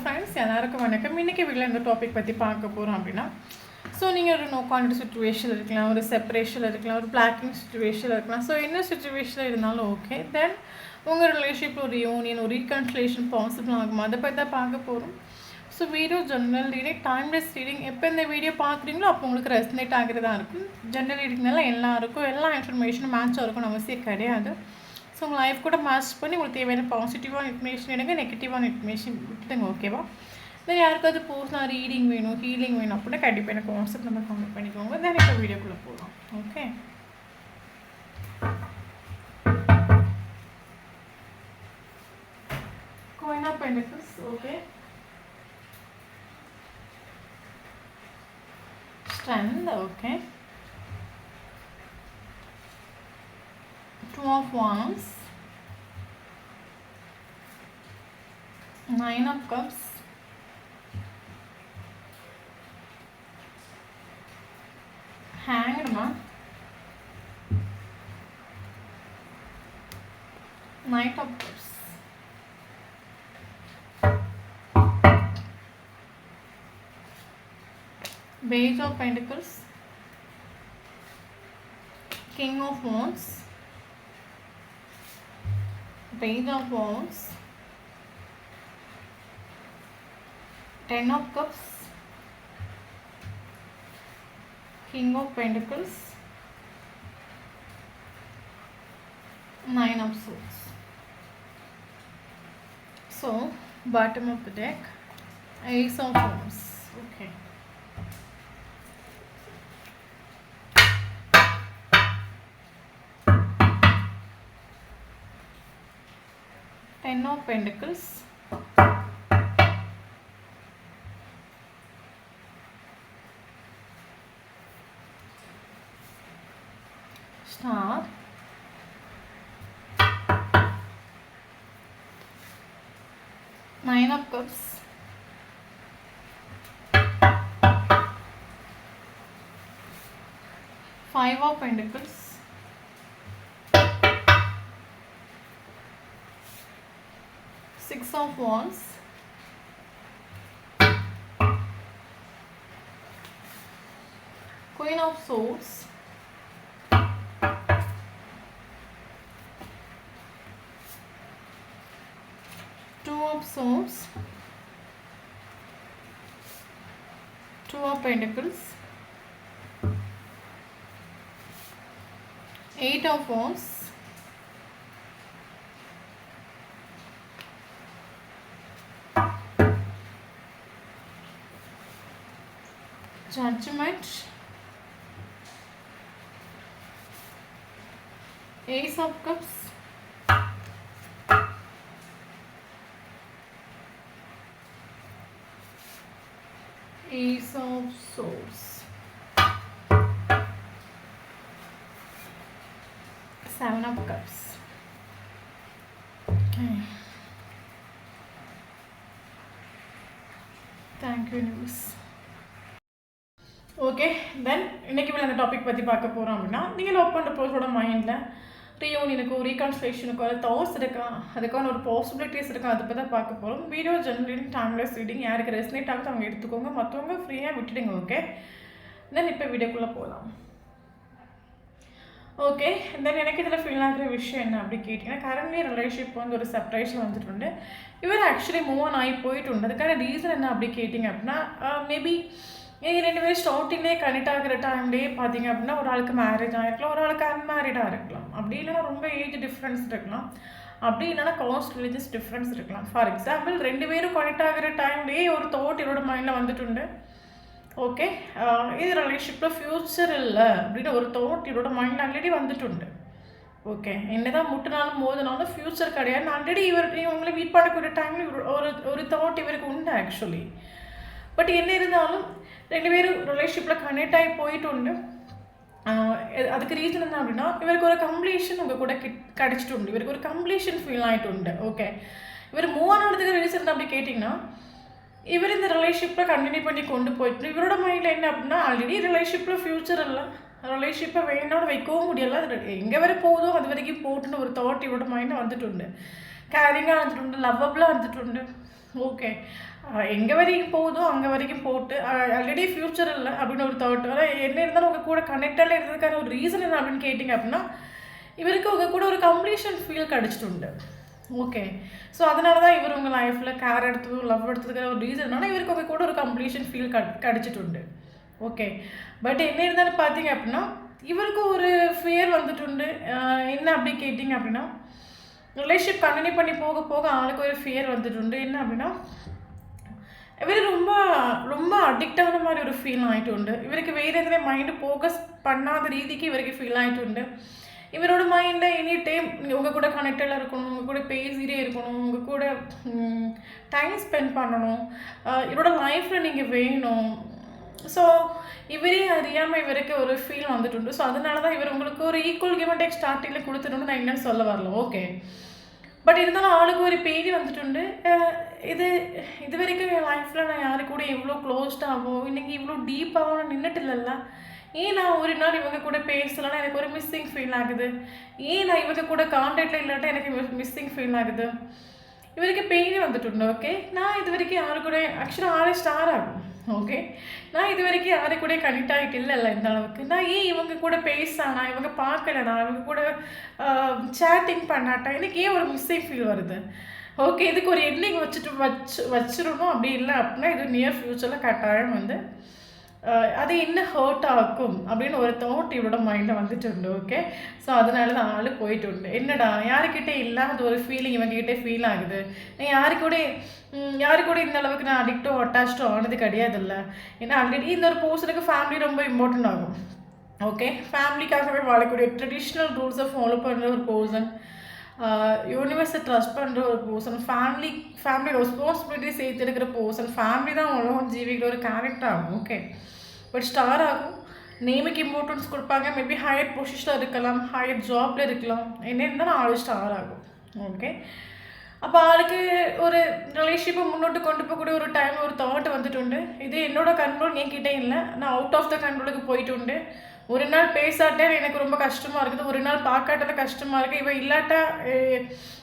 Friends எல்லாருக்கும் வணக்கம். இன்றைக்கி வீட்டில் இந்த டாபிக் பற்றி பார்க்க போகிறோம் அப்படின்னா, ஸோ நீங்கள் ஒரு நோ கான்டாக்ட் சுச்சுவேஷன் இருக்கலாம், ஒரு செப்பரேஷனில் இருக்கலாம், ஒரு பிளாக்கிங் சுச்சுவேஷனில் இருக்கலாம். ஸோ என்ன சுச்சுவேஷனில் இருந்தாலும் ஓகே. தென் உங்கள் ரிலேஷன்ஷிப்பில் ஒரு யூனியன், ஒரு ரீகன்சிலேஷன் பாசிபிள் ஆகும், அதை பற்றி தான் பார்க்க போகிறோம். So video general reading, timeless reading. எப்போ இந்த வீடியோ பார்க்குறீங்களோ அப்போ உங்களுக்கு ரெசனேட் ஆகிறதா இருக்கும். ஜென்ரல் ரீடிங்னால எல்லாருக்கும் எல்லா இன்ஃபர்மேஷனும் மேட்சாக இருக்கும்னு அவசியம் கிடையாது. ஸோ உங்கள் லைஃப் கூட மேட்ச் பண்ணி உங்களுக்கு தேவையான பாசிட்டிவான இன்ஃபர்மேஷன் எடுங்க, நெகட்டிவான இன்ஃபர்மேஷன் விட்டுடுங்க. ஓகேவா? தென் யாருக்காவது பர்சனல் ரீடிங் வேணும், ஹீலிங் வேணும் அப்படின்னா கண்டிப்பாக எனக்கு வாட்ஸ்அப் நம்பர் கான்டெக்ட் பண்ணிக்கோங்க. தென் இப்போ வீடியோக்குள்ளே போகலாம். Okay, Queen of Pentacles. Okay, Strength. Okay, Two of Wands, Nine of Cups, Hanged Man, Knight of Cups, Page of Pentacles, King of Wands, Page of Wands, Ten of Cups, King of Pentacles, Nine of Swords. So, bottom of the deck, Ace of Wands. Okay. Ten of Pentacles, Star, Nine of Cups, Five of Pentacles, Six of Wands, Queen of Swords, Two of Swords, Two of Pentacles, Eight of Wands, Judgment, Ace of Cups, Ace of Swords, Seven of Cups. Okay. Thank you, News. Okay, then இன்றைக்கி அந்த topic பற்றி பார்க்க போகிறோம் அப்படின்னா, நீங்கள் love பண்ணுற பர்சனோட மைண்டில் ரீயூனியனுக்கோ ரீகன்சிலேஷனுக்கோ அது தாட்ஸ் இருக்கா, அதுக்கான ஒரு பாசிபிலிட்டிஸ் இருக்கா, அதை பற்றி தான் பார்க்க போகிறோம். வீடியோ ஜென்ரல் டைம்லெஸ் ரீடிங், யாருக்கு ரெசனேட் ஆகுது அவங்க எடுத்துக்கோங்க, மற்றவங்க ஃப்ரீயாக விட்டுடுங்க. ஓகே, தென் இப்போ வீடியோக்குள்ளே போகலாம். ஓகே, தென் எனக்கு இதில் ஃபீல் ஆகிற விஷயம் என்ன அப்படி கேட்டிங்கன்னா, கரண்ட்லி ரிலேஷன்ஷிப் வந்து ஒரு செப்பரேஷன் வந்துட்டு இவர் ஆக்சுவலி மூவ் ஆன் ஆகி போயிட்டு அதுக்கான ரீசன் என்ன அப்படி கேட்டிங்க அப்படின்னா, மேபி நீங்கள் ரெண்டு பேரும் ஸ்டார்டிங்லேயே கனெக்ட் ஆகிற டைம்லேயே பார்த்தீங்க அப்படின்னா ஒரு ஆளுக்கு மேரேஜ் ஆகிருக்கலாம், ஒரு ஆளுக்கு அன்மேரிடாக இருக்கலாம், அப்படி இல்லைனா ரொம்ப ஏஜ் டிஃப்ரென்ஸ் இருக்கலாம், அப்படி இல்லைனா காஸ்ட் ரிலீஜியஸ் டிஃப்ரென்ஸ் இருக்கலாம். ஃபார் எக்ஸாம்பிள் ரெண்டு பேரும் கனெக்ட் ஆகிற டைம்லேயே ஒரு தாட் இவரோட மைண்டில் வந்துட்டு ஓகே, இது ரிலேஷன்ஷிப்பில் ஃப்யூச்சர் இல்லை அப்படின்னு ஒரு தாட் இவரோட மைண்டில் ஆல்ரெடி வந்துட்டு ஓகே, என்ன தான் முட்டினாலும் மோதினாலும் ஃப்யூச்சர் கிடையாது. ஆல்ரெடி இவங்களை மீட் பண்ணக்கூடிய டைமில் ஒரு தாட் இவருக்கு உண்டு ஆக்சுவலி. பட் என்ன இருந்தாலும் ரெண்டு பேரும் ரிலேஷன்ஷிப்பில் கனெக்ட் ஆகி போயிட்டு அதுக்கு ரீசன் என்ன அப்படின்னா, இவருக்கு ஒரு கம்ப்ளீஷன் உங்கள் கூட கிடச்சிட்டு இவருக்கு ஒரு கம்ப்ளீஷன் ஃபீல் ஆகிட்டு ஓகே, இவர் மூவ் ஆனதுக்கு ரீசன் அப்படி கேட்டிங்கன்னா, இவர் இந்த ரிலேஷன்ஷிப்பில் கண்டினியூ பண்ணி கொண்டு போயிட்டு இவரோட மைண்டில் என்ன அப்படின்னா, ஆல்ரெடி ரிலேஷன்ஷிப்பில் ஃப்யூச்சர் இல்லை, ரிலேஷன்ஷிப்பை வேணோட வைக்கவும் முடியலை, அது எங்கே வரை போகுதோ அது வரைக்கும் போட்டுன்னு ஒரு தாட் இவரோட மைண்டில் வந்துட்டு கேரிங்காக வந்துட்டு லவ்வபிளாக வந்துட்டு ஓகே. எங்கே வரைக்கும் போகுதோ அங்கே வரைக்கும் போட்டு ஆல்ரெடி ஃப்யூச்சர் இல்லை அப்படின்னு ஒரு தாட். ஆனால் என்ன இருந்தாலும் உங்கள் கூட கனெக்டாக இருந்ததுக்கான ஒரு ரீசன் என்ன அப்படின்னு கேட்டிங்க அப்படின்னா, இவருக்கு உங்கள் கூட ஒரு கம்ப்ளீஷன் ஃபீல் கிடச்சிட்டு. ஓகே. ஸோ அதனால தான் இவர் உங்கள் லைஃப்பில் கேர் எடுத்தது லவ் எடுத்ததுக்கான ஒரு ரீசன் என்னன்னா, இவருக்கு உங்கள் கூட ஒரு கம்ப்ளீஷன் ஃபீல் கிடச்சிட்டு. ஓகே. பட் என்ன இருந்தாலும் பார்த்தீங்க அப்படின்னா, இவருக்கு ஒரு ஃபியர் வந்துட்டு. என்ன அப்படி கேட்டிங்க அப்படின்னா, ரிலேஷன்ஷிப் கண்டினியூ பண்ணி போக போக ஆளுக்கு ஒரு ஃபியர் வந்துட்டு. என்ன அப்படின்னா, இவர் ரொம்ப ரொம்ப அடிக்ட் ஆன மாதிரி ஒரு ஃபீல் ஆகிட்டு. இவருக்கு வேறு எதுவுமே மைண்டு ஃபோக்கஸ் பண்ணாத ரீதிக்கு இவருக்கு ஃபீல் ஆகிட்டு. இவரோட மைண்டில் எனி டைம் உங்கள் கூட கனெக்டடாக இருக்கணும், உங்கள் கூட பேசிகிட்டே இருக்கணும், உங்கள் கூட டைம் ஸ்பெண்ட் பண்ணணும், இவரோட லைஃப்பில் நீங்கள் வேணும். ஸோ இவரே அறியாமல் இவருக்கு ஒரு ஃபீல் வந்துட்டு. ஸோ அதனால தான் இவர் உங்களுக்கு ஒரு ஈக்குவல் கிவ் அண்ட் டேக் ஸ்டார்டிங்கில் கொடுத்துட்டு நான் என்னன்னு சொல்ல வரல. ஓகே. பட் இருந்தாலும் ஆளுக்கு ஒரு பேடி வந்துட்டு. இது வரைக்கும் என் லைஃப்பில் நான் யாரு கூட இவ்வளோ க்ளோஸ்டாகவும் இன்றைக்கி இவ்வளோ டீப்பாகவும் நான் நின்றுட்டு இல்லைல்ல. ஏன் நான் ஒரு நாள் இவங்க கூட பேசலைன்னா எனக்கு ஒரு மிஸ்ஸிங் ஃபீல் ஆகுது. ஏன் நான் இவங்க கூட கான்டாக்டில் இல்லாட்டா எனக்கு மிஸ்ஸிங் ஃபீல் ஆகுது. இவருக்கு பேடி வந்துட்டு. ஓகே. நான் இது வரைக்கும் யாரு கூட ஆக்சுவலாக ஆளே ஸ்டார் ஆகும். ஓகே. நான் இது வரைக்கும் யாரு கூட கனெக்ட் ஆகிட்டு இல்லைல்ல இந்த அளவுக்கு. நான் ஏன் இவங்க கூட பேசானா, இவங்க பார்க்கலனா, இவங்க கூட சேட்டிங் பண்ணாட்டா எனக்கு ஏன் ஒரு மிஸ்ஸிங் ஃபீல் வருது. ஓகே. இதுக்கு ஒரு எண்ணிங் வச்சிடணும். அப்படி இல்லை அப்படின்னா இது நியர் ஃப்யூச்சரில் கட்டாயம் அது இன்னும் ஹர்ட் ஆகும் அப்படின்னு ஒரு தாட் இவரோட மைண்டில் வந்துட்டு. ஓகே. ஸோ அதனால தான் ஆள் போயிட்டு. என்னடா யாருக்கிட்டே இல்லாத ஒரு ஃபீலிங் இவங்ககிட்டே ஃபீல் ஆகுது. நான் யாரு கூட இந்த அளவுக்கு நான் அடிக்டோ அட்டாச்சோ ஆனது கிடையாது இல்லை. ஏன்னா ஆல்ரெடி இந்த ஒரு பர்சனுக்கு ஃபேமிலி ரொம்ப இம்பார்ட்டன்ட் ஆகும். ஓகே. ஃபேமிலிக்காகவே வாழக்கூடிய ட்ரெடிஷ்னல் ரூல்ஸை ஃபாலோ பண்ணுற ஒரு பர்சன், யூனிவர்ஸை ட்ரஸ்ட் பண்ணுற ஒரு பர்சன், ஃபேமிலி ரெஸ்பான்சிபிலிட்டி சேர்த்து இருக்கிற பர்சன், ஃபேமிலி தான் உலகம் ஜீவிக்கிற ஒரு கேரக்டர் ஆகும். ஓகே. பட் ஸ்டார் ஆகும். நேமுக்கு இம்பார்ட்டன்ஸ் கொடுப்பாங்க. மேபி ஹையர் பொசிஷனில் இருக்கலாம், ஹையர் ஜாப்பில் இருக்கலாம். என்ன இருந்தாலும் ஆள் ஸ்டார் ஆகும். ஓகே. அப்போ ஆளுக்கு ஒரு ரிலேஷன்ஷிப்பை முன்னோட்டு கொண்டு போகக்கூடிய ஒரு டைம் ஒரு தாட் வந்துட்டு. இது என்னோட கண்ட்ரோல் என்கிட்டே இல்லை. நான் அவுட் ஆஃப் த கண்ட்ரோலுக்கு போயிட்டு. ஒரு நாள் பேசாட்டே எனக்கு ரொம்ப கஷ்டமாக இருக்குது, ஒரு நாள் பார்க்காட்டது கஷ்டமாக இருக்குது,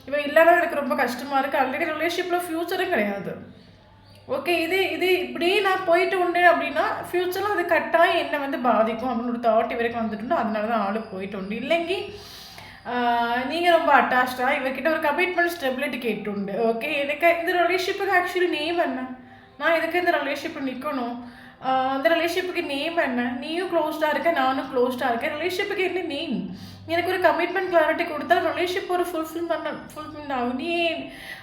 இவ இல்லாத எனக்கு ரொம்ப கஷ்டமாக இருக்குது. ஆல்ரெடி ரிலேஷன்ஷிப்பில் ஃப்யூச்சரும் கிடையாது. ஓகே. இது இப்படியே நான் போயிட்டு அப்படின்னா ஃப்யூச்சரில் அது கட்டாயம் என்னை பாதிக்கும் அப்படின்னு ஒரு தாட் இவருக்கு வந்துட்டு. அதனால தான் ஆளு போயிட்டு. இல்லைங்கி நீங்கள் ரொம்ப அட்டாச்சாக இவர்கிட்ட ஒரு கமிட்மெண்ட் ஸ்டெபிலிட்டி கேட்டுண்டு. ஓகே. எனக்கு இந்த ரிலேஷன்ஷிப்புக்கு ஆக்சுவலி நேம் என்ன, நான் இதுக்கு இந்த ரிலேஷன்ஷிப்பில் நிற்கணும், அந்த ரிலேஷன்ஷிப்புக்கு நேம் என்ன, நீயும் க்ளோஸ்டாக இருக்க, நானும் க்ளோஸ்டாக இருக்கேன், ரிலேஷன்ஷிப்புக்கு என்ன நேம், எனக்கு ஒரு கமிட்மெண்ட் கிளாரிட்டி கொடுத்தா ரிலேஷன்ஷிப் ஒரு ஃபுல்ஃபில் ஆகும். நீ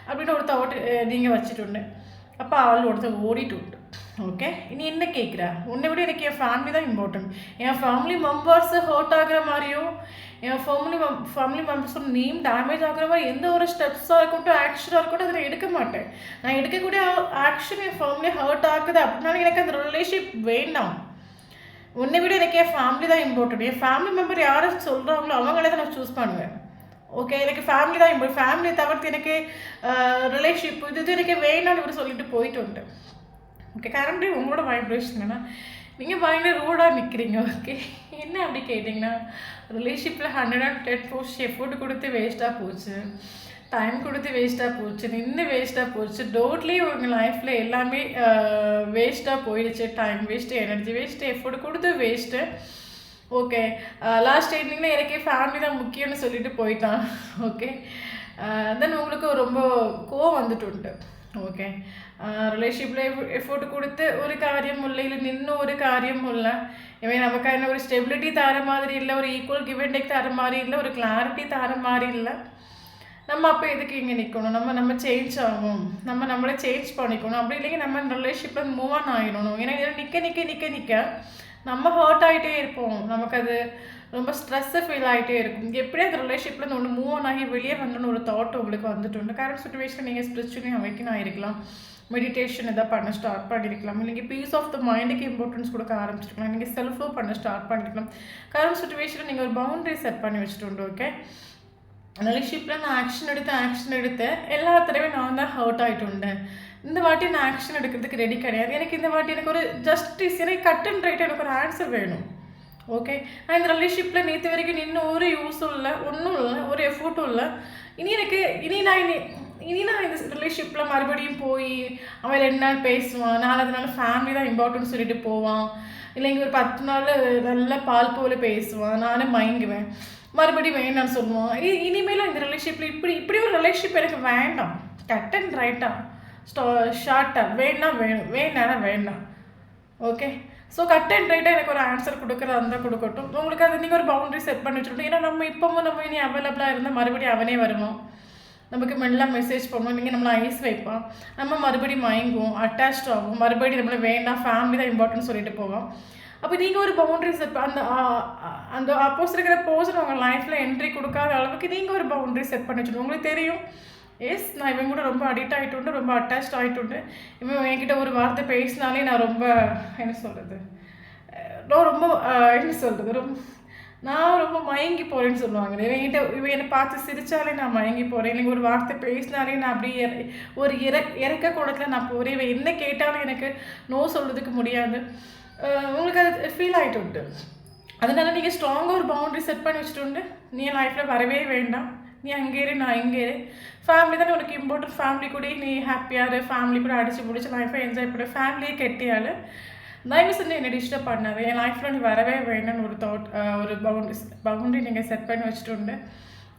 அப்படின்னு ஒரு தாட் நீங்கள் வச்சுட்டு. அப்போ ஆள் ஒருத்தர் ஓடிட்டு. ஓகே. இனி என்ன கேட்குற, உன்னை விட எனக்கு என் ஃபேமிலி தான் இம்பார்ட்டன்ட். என் ஃபேமிலி மெம்பர்ஸை ஹர்ட் ஆகிற மாதிரியும் என் ஃபேமிலி மெம்பர்ஸோட நேம் டேமேஜ் ஆகிற மாதிரி எந்த ஒரு ஸ்டெப்ஸாக இருக்கட்டும் ஆக்ஷனாக இருக்கட்டும் அதில் எடுக்க மாட்டேன். நான் எடுக்கக்கூடிய ஆக்ஷன் என் ஃபேமிலி ஹர்ட் ஆகுது அப்படின்னாலும் எனக்கு அந்த ரிலேஷன்ஷிப் வேண்டாம். உன்னை விட எனக்கு என் ஃபேமிலி தான் இம்பார்ட்டன்ட். என் ஃபேமிலி மெம்பர் யாரை சொல்கிறாங்களோ அவங்களே தான் நான் சூஸ் பண்ணுவேன். ஓகே. எனக்கு ஃபேமிலி தான் இம்பார்ட்டன்ட். ஃபேமிலியை தவிர்த்து எனக்கு ரிலேஷன்ஷிப் இது எனக்கு வேணான்னு இவர் சொல்லிட்டு போயிட்டு. ஓகே. கரண்ட்லி உங்களோட வைப்ரேஷன் என்ன, நீங்கள் பயங்கர ரூடாக நிற்கிறீங்க. ஓகே. என்ன அப்படி கேட்டிங்கன்னா, ரிலேஷன்ஷிப்பில் 110% எஃபோர்ட் கொடுத்து வேஸ்ட்டாக போச்சு, டைம் கொடுத்து வேஸ்ட்டாக போச்சு, நின்று வேஸ்ட்டாக போச்சு, டோட்லி உங்கள் லைஃப்பில் எல்லாமே வேஸ்ட்டாக போயிடுச்சு. Time waste, energy waste, effort கொடுத்து வேஸ்ட்டு. ஓகே. லாஸ்ட் எண்டிங்கில் எனக்கே ஃபேமிலி தான் முக்கியம்னு சொல்லிட்டு போயிட்டான். ஓகே. தென் உங்களுக்கு ரொம்ப கோவம் வந்துட்டு. ஓகே. ரிலேஷன்ஷிப்பில் எஃபோர்ட் கொடுத்து ஒரு காரியம் இல்லை, இல்லை நின்று ஒரு காரியம் இல்லை, இவன் நமக்கான ஒரு ஸ்டெபிலிட்டி தர மாதிரி இல்லை, ஒரு ஈக்குவல் கிவ் அண்ட் டேக் தர மாதிரி இல்லை, ஒரு கிளாரிட்டி தர மாதிரி இல்லை. நம்ம அப்போ எதுக்கு இங்கே நிற்கணும், நம்ம சேஞ்ச் ஆகும், நம்மளை சேஞ்ச் பண்ணிக்கணும். அப்படி இல்லைங்க நம்ம ரிலேஷன்ஷிப்பில் மூவ் ஆன் ஆகிடணும். ஏன்னா நிற்க நம்ம ஹர்ட் ஆகிட்டே இருப்போம், நமக்கு அது ரொம்ப ஸ்ட்ரெஸ்ஸை ஃபீல் ஆகிட்டே இருக்கும். எப்படி அந்த ரிலேஷன்ஷிப்பில் ஒன்று மூவ் ஆன் ஆகி வெளியே வரணும்னு ஒரு தாட் உங்களுக்கு வந்துட்டு. கரண்ட் சுச்சுவேஷன் நீங்கள் ஸ்பிரிச்சுவலி அவைக்கன் ஆகிருக்கலாம், மெடிடேஷன் எதாவது பண்ண ஸ்டார்ட் பண்ணியிருக்கலாம், நீங்கள் பீஸ் ஆஃப் த மைண்டுக்கு இம்பார்ட்டன்ஸ் கொடுக்க ஆரம்பிச்சிருக்கலாம், நீங்கள் செல்ஃப் லவ் பண்ண ஸ்டார்ட் பண்ணியிருக்கலாம். கரண்ட் சுச்சுவேஷனில் நீங்கள் ஒரு பவுண்டரி செட் பண்ணி வச்சுட்டு. ஓகே. ரிலேஷன்ஷிப்பில் நான் ஆக்ஷன் எடுத்து எல்லா தடவையும் நான் தான் ஹர்ட் ஆகிட்டு. இந்த வாட்டி நான் ஆக்ஷன் எடுக்கிறதுக்கு ரெடி கிடையாது. எனக்கு இந்த வாட்டி எனக்கு ஒரு ஜஸ்டிஸ், எனக்கு கட் அண்ட் ரைட் எனக்கு ஒரு ஆன்சர் வேணும். ஓகே. நான் இந்த ரிலேஷன்ஷிப்பில் நேற்று வரைக்கும் நின்று ஒரு யூஸும் இல்லை, ஒன்றும் இல்லை, ஒரு எஃபோர்ட்டும் இல்லை. இனி இனி நான் இந்த ரிலேஷன்ஷிப்பில் மறுபடியும் போய் அவன் 2 நாள் பேசுவான், 4வது நாள் ஃபேமிலி தான் இம்பார்ட்டன்ட் சொல்லிட்டு போவான், இல்லைங்க ஒரு 10 நாள் நல்லா பால் போல பேசுவான், நானே மயங்குவேன், மறுபடியும் வேண்டாம்னு சொல்லுவான். இனிமேலும் இந்த ரிலேஷன்ஷிப்பில் இப்படி ஒரு ரிலேஷன்ஷிப் எனக்கு வேண்டாம். கட் அண்ட் ரைட்டாக ஷார்ட்டாக வேணாம், வேணான்னா வேண்டாம். ஓகே, ஸோ கட் அண்ட் ரைட்டாக எனக்கு ஒரு ஆன்சர் கொடுக்குறதா இருந்தால் கொடுக்கட்டும். உங்களுக்கு அது நீங்கள் ஒரு பவுண்டரி செட் பண்ணி வச்சுருக்கணும். ஏன்னா நம்ம இனி அவைலபிளாக இருந்தால் மறுபடியும் அவனே வருவோம், நமக்கு மெல்லாம் மெசேஜ் பண்ணுவோம், நீங்கள் நம்மளை ஐஸ் வைப்பான், நம்ம மறுபடியும் மயங்குவோம், அட்டாச்ட் ஆகும், மறுபடியும் நம்மளை வேண்டாம் ஃபேமிலி தான் இம்பார்ட்டன்ட் சொல்லிட்டு போவோம். அப்போ நீங்கள் ஒரு பவுண்டரி செட் அந்த ஆப்போசிட் இருக்கிற பர்சன் உங்கள் லைஃப்பில் என்ட்ரி கொடுக்காத அளவுக்கு நீங்கள் ஒரு பவுண்டரி செட் பண்ணி வச்சுருக்கோம். உங்களுக்கு தெரியும், எஸ் நான் இவன் கூட ரொம்ப அடிக்ட் ஆகிட்டு, ரொம்ப அட்டாச்ட் ஆகிட்டு, இவன் என்கிட்ட ஒரு வார்த்தை பேசினாலே நான் ரொம்ப என்ன சொல்கிறது நான் ரொம்ப மயங்கி போகிறேன்னு சொல்லுவாங்க. இவன் என்னை பார்த்து சிரித்தாலே நான் மயங்கி போகிறேன், எனக்கு ஒரு வார்த்தை பேசினாலே நான் அப்படியே ஒரு இறக்க கூடத்தில் நான் போகிறேன், இவன் என்ன கேட்டாலும் எனக்கு நோ சொல்கிறதுக்கு முடியாது. உங்களுக்கு அது ஃபீல் ஆகிட்டு உண்டு. அதனால நீங்கள் ஸ்ட்ராங்காக ஒரு பவுண்டரி செட் பண்ணி வச்சுட்டு நீ என் லைஃப்பில் வரவே வேண்டாம், நீ அங்கே இரு, நான் இங்கே இரு, ஃபேமிலி தானே உனக்கு இம்பார்ட்டன்ட், ஃபேமிலி கூட நீ ஹாப்பியாக இரு, ஃபேமிலி கூட அடிச்சு பிடிச்சி லைஃப்பை என்ஜாய் பண்ணு, ஃபேமிலியே கெட்டியாள், தயவு செஞ்சு என்னை டிஸ்டர்ப் பண்ணாது, என் லைஃப்பில் நீ வரவே வேணும்னு ஒரு ஒரு பவுண்டரி நீங்கள் செட் பண்ணி வச்சுட்டு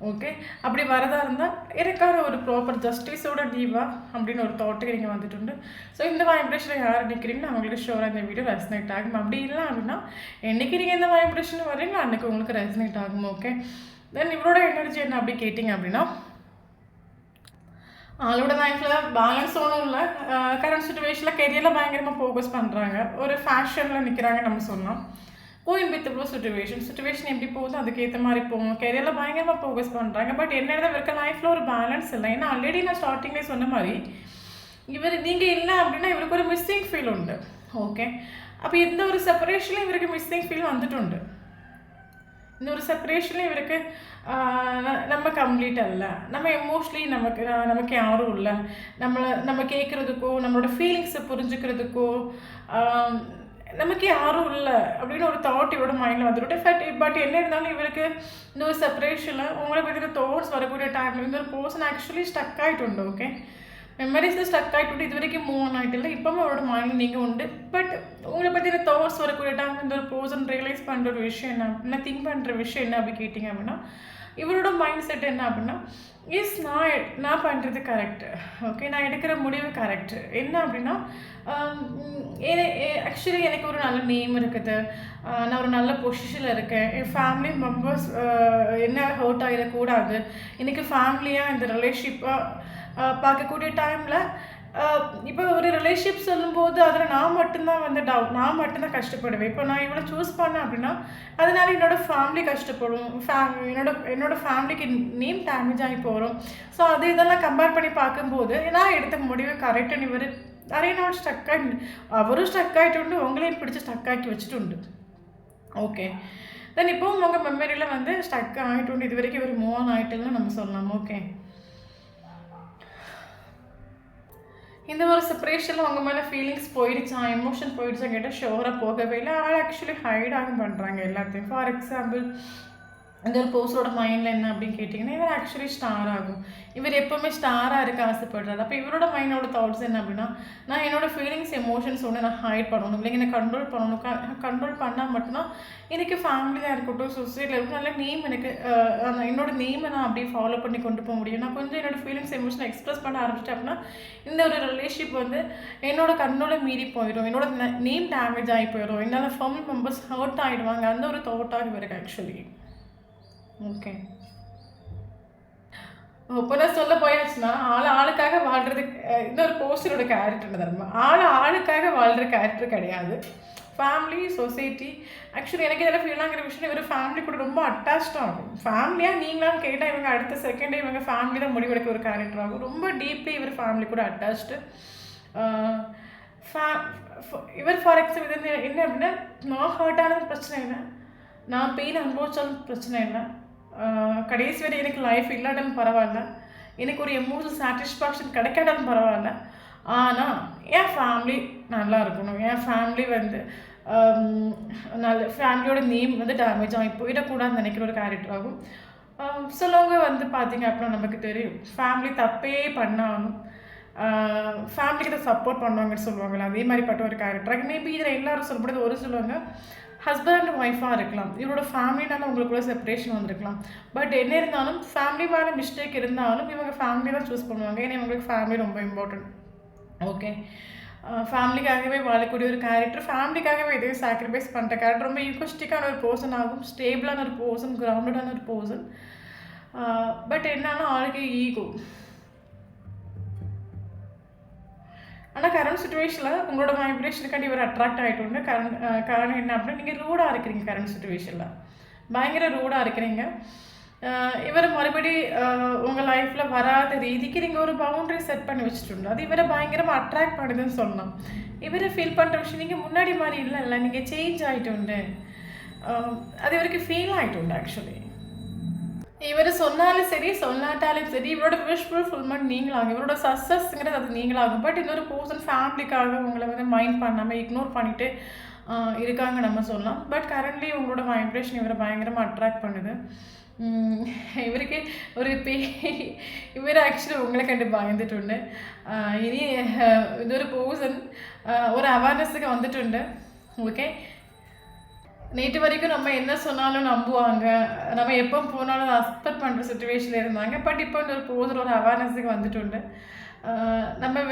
ஓகே. அப்படி வரதா இருந்தால் எனக்கான ஒரு ப்ராப்பர் ஜஸ்டிஸோட லீவா அப்படின்னு ஒரு தாட்டுக்கு நீங்கள் வந்துட்டு. ஸோ இந்த வைப்ரேஷனில் யார் நிற்கிறீங்கன்னு அவங்களுக்கு ஷோராக இந்த வீடியோ ரெசனேட் ஆகும். அப்படி இல்லை அப்படின்னா என்றைக்கு நீங்கள் இந்த வைப்ரேஷன் வரீங்களோ அன்றைக்கி உங்களுக்கு ரெசனேட் ஆகும். ஓகே, தென் இவரோட எனர்ஜி என்ன அப்படி கேட்டிங்க அப்படின்னா, ஆளோட லைஃப்பில் பேலன்ஸ் ஒன்றும் இல்லை. கரண்ட் சுச்சுவேஷனில் கெரியரில் பயங்கரமாக ஃபோக்கஸ் பண்ணுறாங்க, ஒரு ஃபேஷனில் நிற்கிறாங்க நம்ம சொல்லலாம். கோயின் வித் ப்ளோ சுச்சுவேஷன் எப்படி போகுதோ அதுக்கேற்ற மாதிரி போகும், கெரியரில் பயங்கரமாக ஃபோக்கஸ் பண்ணுறாங்க. பட் என்னென்ன இருக்க லைஃப்பில் ஒரு பேலன்ஸ் இல்லை. ஏன்னா ஆல்ரெடி நான் ஸ்டார்டிங்லேயே சொன்ன மாதிரி நீங்கள் இல்லை அப்படின்னா இவருக்கு ஒரு மிஸ்ஸிங் ஃபீல் உண்டு. ஓகே, அப்போ இந்த ஒரு செப்பரேஷனில் இவருக்கு மிஸ்ஸிங் ஃபீல் வந்துட்டு. இந்த ஒரு செப்பரேஷனில் இவருக்கு நம்ம கம்ப்ளீட் அல்ல, நம்ம எமோஷ்னலி நமக்கு யாரும் இல்லை, நம்ம கேட்குறதுக்கோ நம்மளோட ஃபீலிங்ஸை புரிஞ்சுக்கிறதுக்கோ நமக்கு யாரும் இல்லை அப்படின்னு ஒரு தாட் இவரோட மைண்டில் வந்துவிட்டு. பட் என்ன இருந்தாலும் இவருக்கு இந்த ஒரு செப்பரேஷனில் உங்களை பற்றின தாட்ஸ் வரக்கூடிய டைமில் இந்த ஒரு பர்சன் ஆக்சுவலி ஸ்டக் ஆகிட்டு. ஓகே, மெமரிஸில் ஸ்டக் ஆகிட்டு இது வரைக்கும் மூவ் ஆன் ஆகிட்டு இல்லை, இப்போவும் அவரோட மைண்ட் நீங்கள் உண்டு. பட் உங்களை பற்றின தாட்ஸ் வரக்கூடிய டைம் இந்த ஒரு பர்சன் ரியலைஸ் பண்ணுற ஒரு விஷயம் என்ன திங்க் பண்ணுற விஷயம் என்ன அப்படி கேட்டிங்க அப்படின்னா, இவரோட மைண்ட் செட் என்ன அப்படின்னா, எஸ் நான் பண்ணுறது கரெக்டு, ஓகே, நான் எடுக்கிற முடிவு கரெக்டு. என்ன அப்படின்னா ஆக்சுவலி எனக்கு ஒரு நல்ல நேம் இருக்குது, நான் ஒரு நல்ல பொசிஷனில் இருக்கேன், என் ஃபேமிலி மெம்பர்ஸ் என்ன ஹர்ட் ஆகிடக்கூடாது, எனக்கு ஃபேமிலியாக இந்த ரிலேஷன்ஷிப்பாக பார்க்கக்கூடிய டைமில் இப்போ ஒரு ரிலேஷன்ஷிப் சொல்லும்போது அதில் நான் மட்டும்தான் கஷ்டப்படுவேன். இப்போ நான் இவ்வளோ சூஸ் பண்ணேன் அப்படின்னா அதனால என்னோடய ஃபேமிலி கஷ்டப்படும், என்னோட ஃபேமிலிக்கு நேம் டேமேஜ் ஆகி போகிறோம். ஸோ இதெல்லாம் கம்பேர் பண்ணி பார்க்கும்போது நான் எடுத்த முடிவு கரெக்டாக. இவர் நிறைய நாள் அவரும் ஸ்டக் ஆகிட்டு உங்களையும் பிடிச்சி ஸ்டக் ஆக்கி வச்சுட்டு. ஓகே, தென் இப்போ உங்கள் மெமரியில் ஸ்டக் ஆகிட்டு இது வரைக்கும் இவர் மூவ் ஆன் ஆகிட்டுன்னு நம்ம சொல்லலாம். ஓகே, இந்த ஒரு செப்பரேஷனில் உங்கள் மேலே ஃபீலிங்ஸ் போயிடுச்சா, எமோஷன் போயிடுச்சா கேட்டால் ஷோராக போகவே இல்லை. ஆக்சுவலி ஹைட் ஆக பண்ணுறாங்க எல்லாத்தையும். ஃபார் எக்ஸாம்பிள் இந்த ஒரு பர்சனோட மைண்டில் என்ன அப்படின்னு கேட்டிங்கன்னா, இவர் ஆக்சுவலி ஸ்டார் ஆகும், இவர் எப்போவுமே ஸ்டாராக இருக்க ஆசைப்படுறாரு. அப்போ இவரோட மைண்டோட தாட்ஸ் என்ன அப்படின்னா, நான் என்னோடய ஃபீலிங்ஸ் எமோஷன்ஸ் ஒன்று நான் ஹைட் பண்ணணும், இல்லைங்க என்னை கண்ட்ரோல் பண்ணால் மட்டும்தான் எனக்கு ஃபேமிலியாக இருக்கட்டும், சொசைட்டியில் இருக்கட்டும் நல்ல நேம் எனக்கு என்னோட நேமை நான் அப்படியே ஃபாலோ பண்ணி கொண்டு போக முடியும். நான் கொஞ்சம் என்னோடய ஃபீலிங்ஸ் எமோஷனை எக்ஸ்ப்ரெஸ் பண்ண ஆரம்பிச்சிட்டேன் அப்படின்னா இந்த ஒரு ரிலேஷன்ஷிப் என்னோட கண்ணோட மீறி போயிடும், என்னோட நேம் டேமேஜ் ஆகி போயிடும், என்னால் ஃபேமிலி மெம்பர்ஸ் ஹர்ட் ஆகிடுவாங்க, அந்த ஒரு தாட்டாக இவருக்கு ஆக்சுவலி. ஓகே, இப்போ நான் சொல்ல போயாச்சுன்னா ஆளுக்காக வாழ்கிறதுக்கு இந்த ஒரு போஸ்டரோட கேரக்டர் தருமா, ஆளுக்காக வாழ்கிற கேரக்டர் கிடையாது. ஃபேமிலி சொசைட்டி ஆக்சுவலி எனக்கு இதெல்லாம் ஃபீல் ஆகிற விஷயம், இவர் ஃபேமிலி கூட ரொம்ப அட்டாச்சாக ஆகும். ஃபேமிலியாக நீங்களான்னு கேட்டால் இவங்க அடுத்த செகண்டே இவங்க ஃபேமிலி தான் முடிவெடுக்க ஒரு கேரக்டர் ஆகும். ரொம்ப டீப்லி இவர் ஃபேமிலி கூட அட்டாச்டு. இவர் ஃபார் எக்ஸாம்பிள் இது என்ன அப்படின்னா, நான் ஹர்ட் ஆனது பிரச்சனை இல்லை, நான் பெயின் அனுபவிச்சாலும் பிரச்சனை இல்லை, கடைசி வரை எனக்கு லைஃப் இல்லாட்டாலும் பரவாயில்ல, எனக்கு ஒரு எமோஷனல் சாட்டிஸ்ஃபேக்ஷன் கிடைக்காட்டாலும் பரவாயில்ல, ஆனால் என் ஃபேமிலி நல்லா இருக்கணும், என் ஃபேமிலி நல்ல ஃபேமிலியோட நேம் டேமேஜ் ஆகி போயிடக்கூடாதுன்னு நினைக்கிற ஒரு கேரக்டர் ஆகும். சிலவங்க வந்து பார்த்தீங்க அப்படின்னா நமக்கு தெரியும். ஃபேமிலி தப்பே பண்ணாலும், ஃபேமிலிக்கு தான் சப்போர்ட் பண்ணுவாங்கன்னு சொல்லுவாங்கல்ல, அதே மாரிப்பட்ட ஒரு கேரக்டர். மேபி இதில எல்லாரும் சொல்லப்படுறது ஒரு சிலவங்க ஹஸ்பண்ட் அண்ட் ஒய்ஃபாக இருக்கலாம். இவரோட ஃபேமிலினால உங்களுக்குள்ள செப்பரேஷன் வந்திருக்கலாம். பட் என்ன இருந்தாலும் ஃபேமிலி மேலே மிஸ்டேக் இருந்தாலும் இவங்க ஃபேமிலி தான் சூஸ் பண்ணுவாங்க. ஏன்னா இவங்களுக்கு ஃபேமிலி ரொம்ப இம்பார்ட்டன்ட். ஓகே. ஃபேமிலிக்காகவே வாழக்கூடிய ஒரு கேரக்டர், ஃபேமிலிக்காகவே எதையும் சாக்ரிஃபைஸ் பண்ணுற கேரக்டர், ரொம்ப ஈகோஸ்டிக்கான ஒரு பர்சன் ஆகும், ஸ்டேபிளான ஒரு பர்சன், கிரவுண்டடான ஒரு பர்சன். பட் என்னன்னா ஆளுக்கு ஈகோ. ஆனால் கரண்ட் சுச்சுவேஷனில் உங்களோட வைப்ரேஷனுக்காண்டி இவர் அட்ராக்ட் ஆகிட்டு காரணம் என்ன அப்படின்னா நீங்கள் ரூடாக இருக்கிறீங்க. கரண்ட் சுச்சுவேஷனில் பயங்கர ரூடாக இருக்கிறீங்க. இவர் மறுபடி உங்கள் லைஃப்பில் வராத ரீதிக்கு நீங்கள் ஒரு பவுண்டரி செட் பண்ணி வச்சுட்டு அது இவரை பயங்கரமாக அட்ராக்ட் பண்ணுதுன்னு சொல்லலாம். இவரை ஃபீல் பண்ணுற விஷயம் நீங்கள் முன்னாடி மாதிரி இல்லை, நீங்கள் சேஞ்ச் ஆகிட்டு அது இவருக்கு ஃபீல் ஆகிட்டு ஆக்சுவலி. இவர் சொன்னாலும் சரி சொல்லாட்டாலும் சரி இவரோட விஷுவல் ஃபுல்மெண்ட் நீங்களாகும், இவரோட சக்ஸஸ்ங்கிறது அது நீங்களாகும். பட் இன்னொரு பர்சன் ஃபேமிலிக்காக உங்களை வந்து மைண்ட் பண்ணாமல் இக்னோர் பண்ணிவிட்டு இருக்காங்க நம்ம சொல்லலாம். பட் கரண்ட்லி உங்களோட வைப்ரேஷன் இவரை பயங்கரமாக அட்ராக்ட் பண்ணுது. இவருக்கு ஒரு இவர் ஆக்சுவலி உங்களை கண்டு பயந்துட்டு இனி இன்னொரு பர்சன் ஒரு அவேர்னஸுக்கு வந்துட்டு. ஓகே. நேற்று வரைக்கும் நம்ம என்ன சொன்னாலும் நம்புவாங்க, நம்ம எப்போ போனாலும் அதை அக்செப்ட் பண்ணுற சுச்சுவேஷனில் இருந்தாங்க. பட் இப்போ இந்த ஒரு பர்சன் ஒரு அவேர்னஸுக்கு வந்துட்டு நம்ம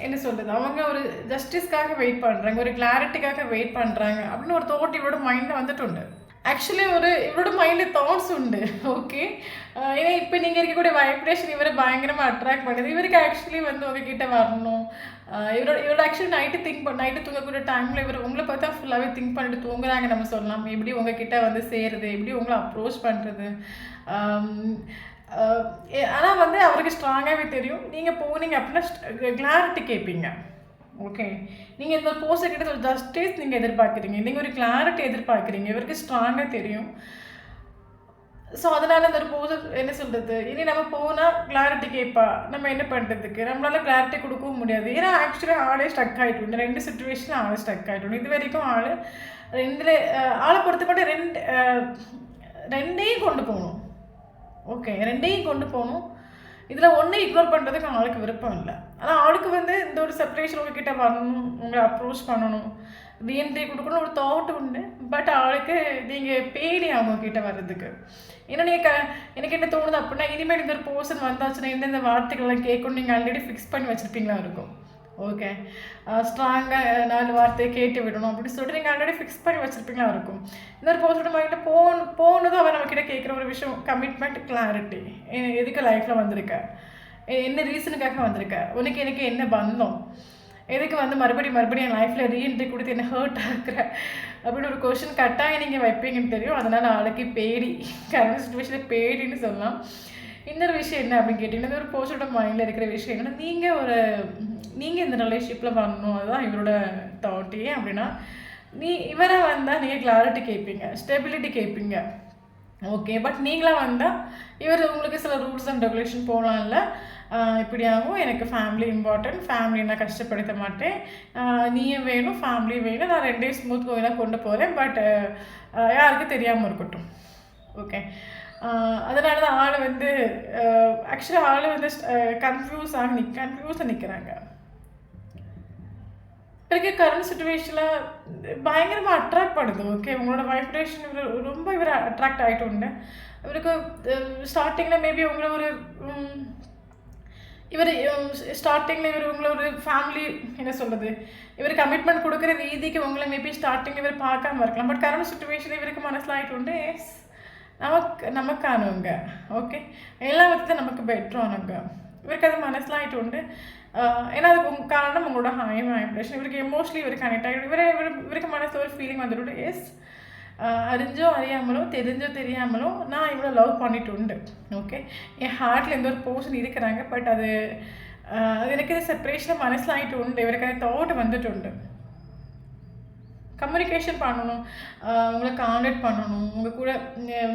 என்ன சொல்கிறது, அவங்க ஒரு ஜஸ்டிஸ்க்காக வெயிட் பண்ணுறாங்க, ஒரு கிளாரிட்டிக்காக வெயிட் பண்ணுறாங்க அப்படின்னு ஒரு தாட் இவரோட மைண்டில் வந்துட்டு. ஆக்சுவலி இவரோட மைண்டில் தாட்ஸ் உண்டு. ஓகே. ஏன்னா இப்போ நீங்கள் இருக்கக்கூடிய வைப்ரேஷன் இவரை பயங்கரமாக அட்ராக்ட் பண்ணுது. இவருக்கு ஆக்சுவலி வந்து உங்ககிட்ட வரணும். இவரோட ஆக்சுவலி நைட்டு தூங்கக்கூடிய டைமில் இவர் உங்களை பார்த்தா ஃபுல்லாகவே திங்க் பண்ணிட்டு தூங்குறாங்க நம்ம சொல்லலாம். எப்படி உங்ககிட்ட வந்து சேருது, எப்படி உங்களை அப்ரோச் பண்ணுறது. ஆனால் வந்து அவருக்கு ஸ்ட்ராங்காகவே தெரியும். நீங்கள் போனீங்க அப்படின்னா கிளாரிட்டி கேட்பீங்க. ஓகே. நீங்கள் இந்த போஸ்ட்டை கிட்ட ஒரு ஜஸ்டிஸ் நீங்கள் எதிர்பார்க்குறீங்க, நீங்கள் ஒரு கிளாரிட்டி எதிர்பார்க்குறீங்க. இவருக்கு ஸ்ட்ராங்காக தெரியும். ஸோ அதனால் அந்த ஒரு போஸ்ட் என்ன சொல்கிறது, இனி நம்ம போனால் கிளாரிட்டி கேட்பா, நம்ம என்ன பண்ணுறதுக்கு, நம்மளால் கிளாரிட்டி கொடுக்கவும் முடியாது. ஏன்னா ஆக்சுவலி ஆளே ஸ்டக் ஆகிட்டு ரெண்டு சுச்சுவேஷனில் ஆளே ஸ்டக் ஆகிட்டு. இது வரைக்கும் ஆளை பொறுத்த மட்டும் ரெண்டையும் கொண்டு போகணும். ஓகே. ரெண்டையும் கொண்டு போகணும். இதில் ஒன்று இக்னோர் பண்ணுறதுக்கு ஆளுக்கு விருப்பம் இல்லை. ஆனால் ஆளுக்கு வந்து இந்த ஒரு செப்பரேஷன் உங்ககிட்ட வரணும், உங்களை அப்ரோச் பண்ணணும், ரீஎன்ட்ரி கொடுக்கணும் ஒரு தாட் உண்டு. பட் ஆளுக்கு நீங்கள் பேடி அவங்கக்கிட்ட வர்றதுக்கு. ஏன்னா நீங்கள் எனக்கு என்ன தோணுது அப்படின்னா, இனிமேல் இந்த ஒரு பர்சன் வந்தாச்சுன்னா எந்தெந்த வார்த்தைகள்லாம் கேட்கணும் நீங்கள் ஆல்ரெடி ஃபிக்ஸ் பண்ணி வச்சுருப்பீங்களா இருக்கும். ஓகே. ஸ்ட்ராங்காக 4 வார்த்தையை கேட்டு விடணும் அப்படின்னு சொல்லிட்டு நீங்கள் ஆல்ரெடி ஃபிக்ஸ் பண்ணி வச்சுருப்பீங்களா இருக்கும். இன்னொரு பர்சனோட மைண்டில் போனதும் அவன் நம்மக்கிட்ட கேட்குற ஒரு விஷயம் கமிட்மெண்ட், கிளாரிட்டி. எதுக்கு லைஃப்பில் வந்திருக்க, என்ன ரீசனுக்காக வந்திருக்க, உனக்கு எனக்கு என்ன பந்தம், எதுக்கு வந்து மறுபடியும் என் லைஃப்பில் ரீஎன்ட்ரி கொடுத்து என்ன ஹர்ட் ஆகுற அப்படின்னு ஒரு கொஷின் கட்டாயம் நீங்கள் வைப்பீங்கன்னு தெரியும். அதனால் ஆளுக்கு பேடி, கரண்ட் சுச்சுவேஷனில் பேடின்னு சொல்லலாம். இன்னொரு விஷயம் என்ன அப்படின்னு கேட்டிங்கன்னா, ஒரு பர்சனோட மைண்டில் இருக்கிற விஷயம் என்னன்னா, நீங்கள் இந்த ரிலேஷன்ஷிப்பில் வரணும். அதுதான் இவரோட தாட். ஏன் அப்படின்னா, இவரை வந்தால் நீங்கள் கிளாரிட்டி கேட்பீங்க, ஸ்டெபிலிட்டி கேட்பீங்க. ஓகே. பட் நீங்களாக வந்தால் இவர் உங்களுக்கு சில ரூல்ஸ் அண்ட் ரெகுலேஷன் போகலாம்ல. இப்படியாகவும் எனக்கு ஃபேமிலி இம்பார்ட்டன்ட், ஃபேமிலி நான் கஷ்டப்படுத்த மாட்டேன், நீயும் வேணும் ஃபேமிலியும் வேணும், நான் 2 ஸ்மூத் கோயிலாக கொண்டு போகிறேன். பட் யாருக்கும் தெரியாமல் இருக்கட்டும். ஓகே. அதனால தான் ஆள் வந்து ஆக்சுவலாக ஆள் வந்து கன்ஃபியூஸாக நிற்கிறாங்க. இருக்க கரண்ட் சுச்சுவேஷனில் பயங்கரமாக அட்ராக்ட் பண்ணுது. ஓகே. உங்களோட வைப்ரேஷன் ரொம்ப இவர் அட்ராக்ட் ஆகிட்டு இவருக்கு ஸ்டார்டிங்கில் மேபி உங்களை ஸ்டார்டிங்கில் இவர் உங்களை ஒரு ஃபேமிலி என்ன சொல்கிறது, இவர் கமிட்மெண்ட் கொடுக்குற ரீதிக்கு உங்களை மேபி ஸ்டார்டிங்கில் இவர் பார்க்காம இருக்கலாம். பட் கரண்ட் சுச்சுவேஷனில் இவருக்கு மனசில் ஆகிட்டு நமக்கானவங்க. ஓகே. எல்லா விதத்தையும் நமக்கு பெட்டரானவங்க. இவருக்கு அது மனசில் ஆகிட்டு ஏன்னா அதுக்கு காரணம் உங்களோட ஹை வைப்ரேஷன். இவருக்கு எமோஷனலி இவர் கனெக்ட் ஆகிடும். இவருக்கு மனசில் ஒரு ஃபீலிங் வந்துட்டு எஸ் அறிஞ்சோ அறியாமலோ தெரிஞ்சோ தெரியாமலோ நான் இவ்வளோ லவ் பண்ணிட்டு. ஓகே. என் ஹார்ட்டில் எந்த ஒரு பர்சன் இருக்கிறாங்க. பட் அது எனக்கு இது செப்பரேஷனாக மனசில் ஆகிட்டு இவருக்கு அது தாட் வந்துட்டு கம்யூனிகேஷன் பண்ணணும், உங்களை கான்டாக்ட் பண்ணணும், உங்கள் கூட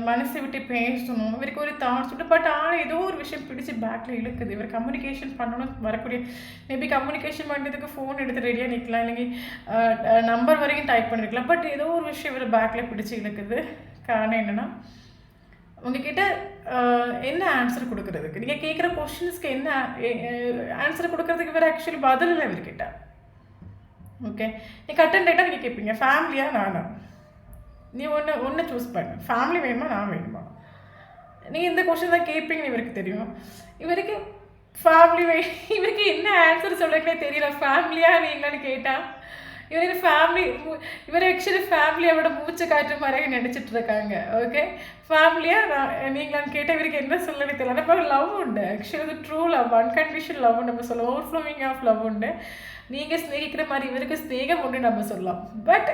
மனசை விட்டு பேசணும். இவருக்கு ஒரு தாட்ஸ் உண்டு. பட் ஆனால் ஏதோ ஒரு விஷயம் பிடிச்சி பேக்கில் இழுக்குது. இவர் கம்யூனிகேஷன் பண்ணணும் வரக்கூடிய மேபி கம்யூனிகேஷன் பண்ணுறதுக்கு ஃபோன் எடுத்து ரெடியாக நிற்கலாம், இல்லைங்க நம்பர் வரைக்கும் டைப் பண்ணிருக்கலாம். பட் ஏதோ ஒரு விஷயம் இவர் பேக்கில் பிடிச்சி இழுக்குது. காரணம் என்னென்னா உங்ககிட்ட என்ன ஆன்சர் கொடுக்குறதுக்கு, நீங்கள் கேட்குற கொஷின்ஸ்க்கு என்ன ஆன்சர் கொடுக்குறதுக்கு வேறு ஆக்சுவலி பதில் இல்லை இவர்கிட்ட. ஓகே, நீ கட் அண்ட் ரைட்டாக நீங்கள் கேட்பீங்க, ஃபேமிலியாக நானா, நீ ஒன்று சூஸ் பண்ணு, ஃபேமிலி வேணுமா நான் வேணுமா, நீங்கள் இந்த கொஷின் தான் கேட்பீங்கன்னு இவருக்கு தெரியும். இவருக்கு இவருக்கு என்ன ஆன்சர் சொல்கிறதுக்கே தெரியல. ஃபேமிலியாக நீங்களான்னு கேட்டால் இவருக்கு இவர் ஆக்சுவலி ஃபேமிலியோட மூச்சு காற்று மாதிரி நினச்சிட்டு இருக்காங்க. ஓகே, ஃபேமிலியாக நீங்களான்னு கேட்டால் இவருக்கு என்ன சொல்லவே தெரியல. நம்ம லவ் உண்டு, ஆக்சுவலி அது ட்ரூ லவ், அன்கண்டிஷன் லவ் நம்ம சொல்லலாம், ஓவர்ஃப்ளோவிங் ஆஃப் லவ் உண்டு. நீங்கள் ஸ்நேகிக்கிற மாதிரி இவருக்கு ஸ்நேகம் உண்டு நம்ம சொல்லலாம். பட்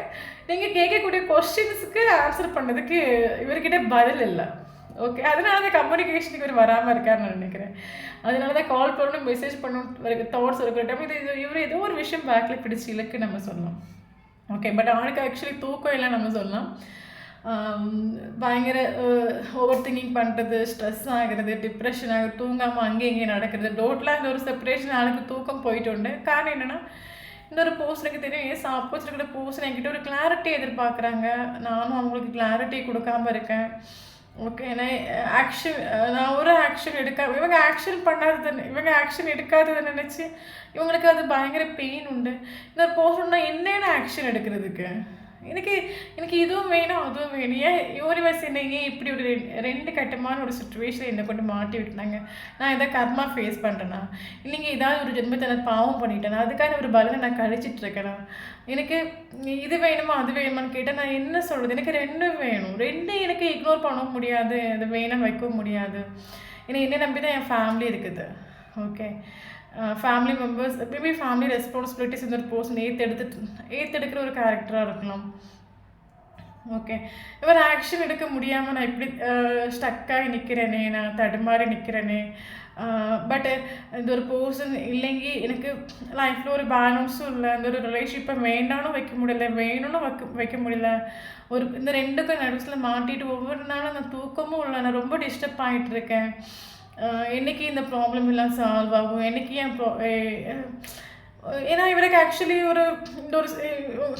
நீங்கள் கேட்கக்கூடிய கொஸ்டின்ஸுக்கு ஆன்சர் பண்ணதுக்கு இவர்கிட்ட பதில் இல்லை. ஓகே, அதனால தான் கம்யூனிகேஷனுக்கு இவர் வராமல் இருக்காருன்னு நான் நினைக்கிறேன். அதனால தான் கால் பண்ணணும், மெசேஜ் பண்ணணும், தாட்ஸ் இருக்கிற டைம் இவர் ஏதோ ஒரு விஷயம் பேக்கில் பிடிச்சி இலக்கு நம்ம சொல்லலாம். ஓகே, பட் அவனுக்கு ஆக்சுவலி தூக்கம் இல்லை நம்ம சொல்லலாம். பயங்கர ஓவர் திங்கிங் பண்ணுறது, ஸ்ட்ரெஸ் ஆகிறது, டிப்ரெஷன் ஆகுது, தூங்காமல் அங்கே இங்கேயும் நடக்கிறது, டோட்டலாக இந்த ஒரு செப்பரேஷன் ஆளுக்கு தூக்கம் போயிட்டு உண்டு. காரணம் என்னென்னா, இந்த ஒரு போர்ஷனுக்கு தெரியும், ஏன் ஆப்போசிட் இருக்கிற போர்ஷன் என்கிட்ட ஒரு கிளாரிட்டி எதிர்பார்க்குறாங்க, நானும் அவங்களுக்கு கிளாரிட்டி கொடுக்காமல் இருக்கேன். ஓகே, நான் ஒரு ஆக்ஷன் இவங்க ஆக்ஷன் எடுக்காததை நினச்சி இவங்களுக்கு அது பயங்கர பெயின் உண்டு. இந்த போர்ஷன்னா என்னென்ன ஆக்ஷன் எடுக்கிறதுக்கு எனக்கு இதுவும் வேணும் அதுவும் வேணும். ஏன் யூனிவர்ஸ் ஏன் இப்படி ஒரு ரெண்டு கட்டமான ஒரு சுச்சுவேஷனை என்னை கொண்டு மாட்டி விட்டுனாங்க? நான் எதாவது கர்மா ஃபேஸ் பண்ணுறேன்னா, இல்லைங்க ஏதாவது ஒரு ஜென்மத்தை நான் பாவம் பண்ணிட்டேன்னா, அதுக்கான ஒரு பலனை நான் கழிச்சிட்ருக்கேனா? எனக்கு இது வேணுமா அது வேணுமான்னு கேட்டால் நான் என்ன சொல்கிறது? எனக்கு ரெண்டும் வேணும். ரெண்டும் எனக்கு இக்னோர் பண்ண முடியாது, அது வேணும்னு வைக்கவும் முடியாது. ஏன்னா என்னை நம்பி தான் என் ஃபேமிலி இருக்குது. Okay, family members, maybe family responsibilities இந்த ஒரு பர்சன் ஏற்றெடுக்கிற ஒரு கேரக்டராக இருக்கலாம். ஓகே, இவர் ஆக்ஷன் எடுக்க முடியாமல் நான் இப்படி ஸ்டக்காகி நிற்கிறேனே, நான் தடுமாறி நிற்கிறேனே. பட் இந்த ஒரு பர்சன் இல்லைங்கி எனக்கு லைஃப்பில் ஒரு பேலன்ஸும் இல்லை, இந்த ஒரு ரிலேஷன்ஷிப்பை வேண்டாலும் வைக்க முடியல, வேணும்னு வைக்க முடியல. இந்த ரெண்டுக்கும் நடுவில் மாட்டிட்டு ஒவ்வொரு நாளும் நான் தூக்கமும் இல்லை, நான் ரொம்ப டிஸ்டர்ப் ஆகிட்டு இருக்கேன். என்றைக்கு இந்த ப்ராப்ளம் எல்லாம் சால்வ் ஆகும், என்றைக்கு ஏன்னா இவருக்கு ஆக்சுவலி இந்த ஒரு